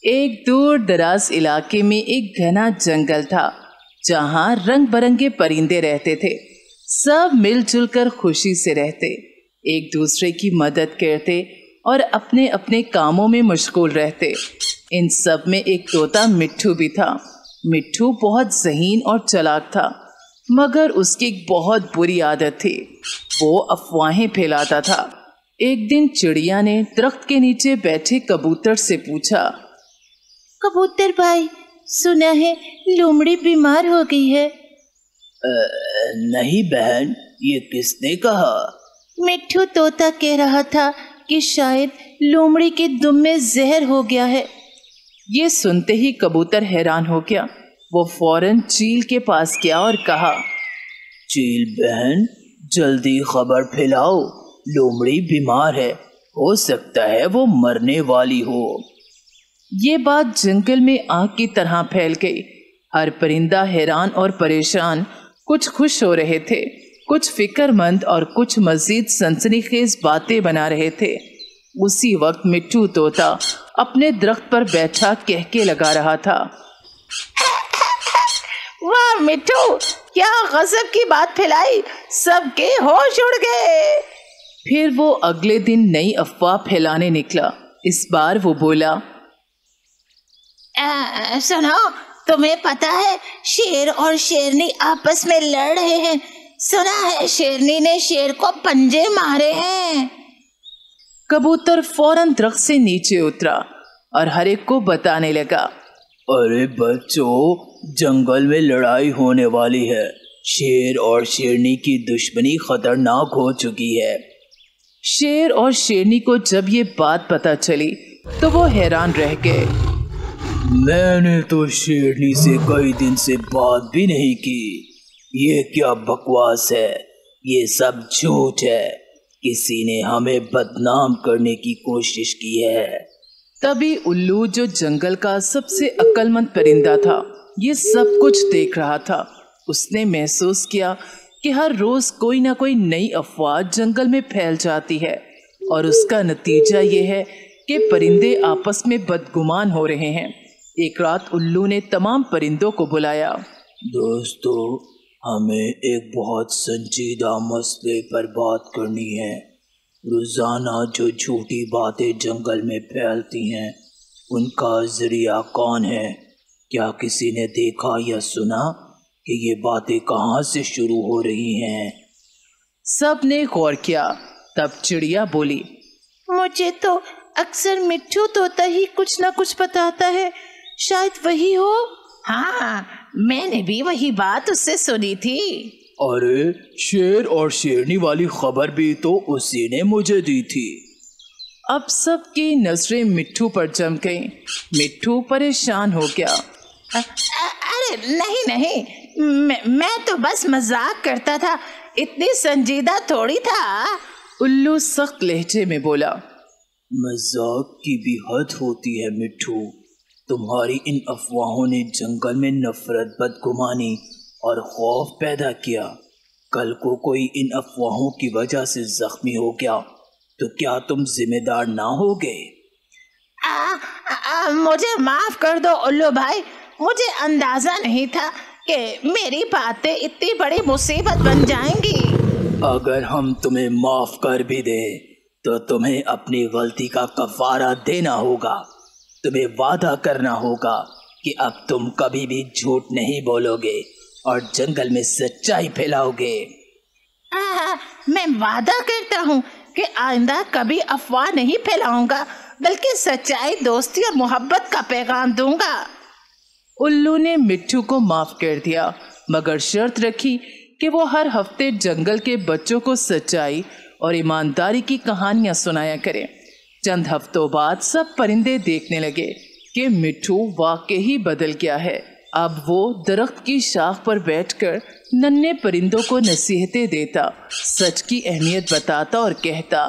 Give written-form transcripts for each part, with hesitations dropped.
एक दूर दराज इलाके में एक घना जंगल था जहाँ रंग बिरंगे परिंदे रहते थे। सब मिलजुल कर खुशी से रहते, एक दूसरे की मदद करते और अपने अपने कामों में मशगूल रहते। इन सब में एक तोता मिट्ठू भी था। मिट्ठू बहुत ज़हीन और चालाक था, मगर उसकी एक बहुत बुरी आदत थी, वो अफवाहें फैलाता था। एक दिन चिड़िया ने दरख्त के नीचे बैठे कबूतर से पूछा, कबूतर भाई, सुना है लोमड़ी बीमार हो गई है। नहीं बहन, ये किसने कहा? मिट्ठू तोता कह रहा था कि शायद लोमड़ी के दुम में जहर हो गया है। ये सुनते ही कबूतर हैरान हो गया। वो फौरन चील के पास गया और कहा, चील बहन, जल्दी खबर फैलाओ, लोमड़ी बीमार है, हो सकता है वो मरने वाली हो। ये बात जंगल में आग की तरह फैल गई। हर परिंदा हैरान और परेशान, कुछ खुश हो रहे थे, कुछ फिक्रमंद और कुछ मजीद सनसनीखेज बातें बना रहे थे। उसी वक्त मिट्ठू तोता अपने दरख्त पर बैठा कहके लगा रहा था, वाह मिट्ठू, क्या गजब की बात फैलाई, सबके होश उड़ गए। फिर वो अगले दिन नई अफवाह फैलाने निकला। इस बार वो बोला, सुनो, तुम्हें पता है शेर और शेरनी आपस में लड़ रहे हैं। सुना है शेरनी ने शेर को पंजे मारे हैं। कबूतर फौरन दरख्त से नीचे उतरा और हर एक को बताने लगा, अरे बच्चों, जंगल में लड़ाई होने वाली है। शेर और शेरनी की दुश्मनी खतरनाक हो चुकी है। शेर और शेरनी को जब ये बात पता चली तो वो हैरान रह गए। मैंने तो शेरनी से कई दिन से बात भी नहीं की। ये क्या बकवास है, ये सब झूठ है, किसी ने हमें बदनाम करने की कोशिश की है। तभी उल्लू, जो जंगल का सबसे अक्लमंद परिंदा था, ये सब कुछ देख रहा था। उसने महसूस किया कि हर रोज कोई ना कोई नई अफवाह जंगल में फैल जाती है और उसका नतीजा ये है कि परिंदे आपस में बदगुमान हो रहे हैं। एक रात उल्लू ने तमाम परिंदों को बुलाया। दोस्तों, हमें एक बहुत संजीदा मसले पर बात करनी है। रोजाना जो झूठी बातें जंगल में फैलती हैं, उनका जरिया कौन है? क्या किसी ने देखा या सुना कि ये बातें कहाँ से शुरू हो रही हैं? सब ने गौर किया। तब चिड़िया बोली, मुझे तो अक्सर मिट्ठू तोता ही कुछ ना कुछ बताता है, शायद वही हो। हाँ, मैंने भी वही बात उससे सुनी थी। अरे, शेर और शेरनी वाली खबर भी तो उसी ने मुझे दी थी। अब सबकी नजरें मिट्ठू पर जम गईं। मिट्ठू परेशान हो गया। अरे नहीं, मैं तो बस मजाक करता था, इतनी संजीदा थोड़ी था। उल्लू सख्त लहजे में बोला, मजाक की भी हद होती है मिट्ठू। तुम्हारी इन अफवाहों ने जंगल में नफरत, बदगुमानी और खौफ पैदा किया। कल को कोई इन अफवाहों की वजह से जख्मी हो गया तो क्या तुम जिम्मेदार ना होगे? मुझे माफ कर दो उल्लू भाई, मुझे अंदाजा नहीं था कि मेरी बातें इतनी बड़ी मुसीबत बन जाएंगी। अगर हम तुम्हें माफ कर भी दे तो तुम्हें अपनी गलती का कफारा देना होगा। तुम्हें वादा करना होगा कि अब तुम कभी भी झूठ नहीं बोलोगे और जंगल में सच्चाई फैलाओगे। मैं वादा करता हूँ कि आइंदा कभी अफवाह नहीं फैलाऊंगा, बल्कि सच्चाई, दोस्ती और मोहब्बत का पैगाम दूंगा। उल्लू ने मिट्ठू को माफ कर दिया, मगर शर्त रखी कि वो हर हफ्ते जंगल के बच्चों को सच्चाई और ईमानदारी की कहानियां सुनाया करे। चंद हफ्तों बाद सब परिंदे देखने लगे कि मिट्ठू वाकई बदल गया है। अब वो दरख्त की शाख पर बैठकर नन्हे परिंदों को नसीहतें देता, सच की अहमियत बताता और कहता,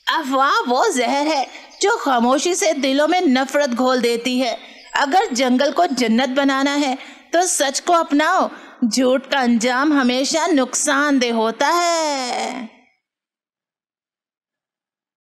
अफवाह वो जहर है जो खामोशी से दिलों में नफरत घोल देती है। अगर जंगल को जन्नत बनाना है तो सच को अपनाओ, झूठ का अंजाम हमेशा नुकसानदेह होता है।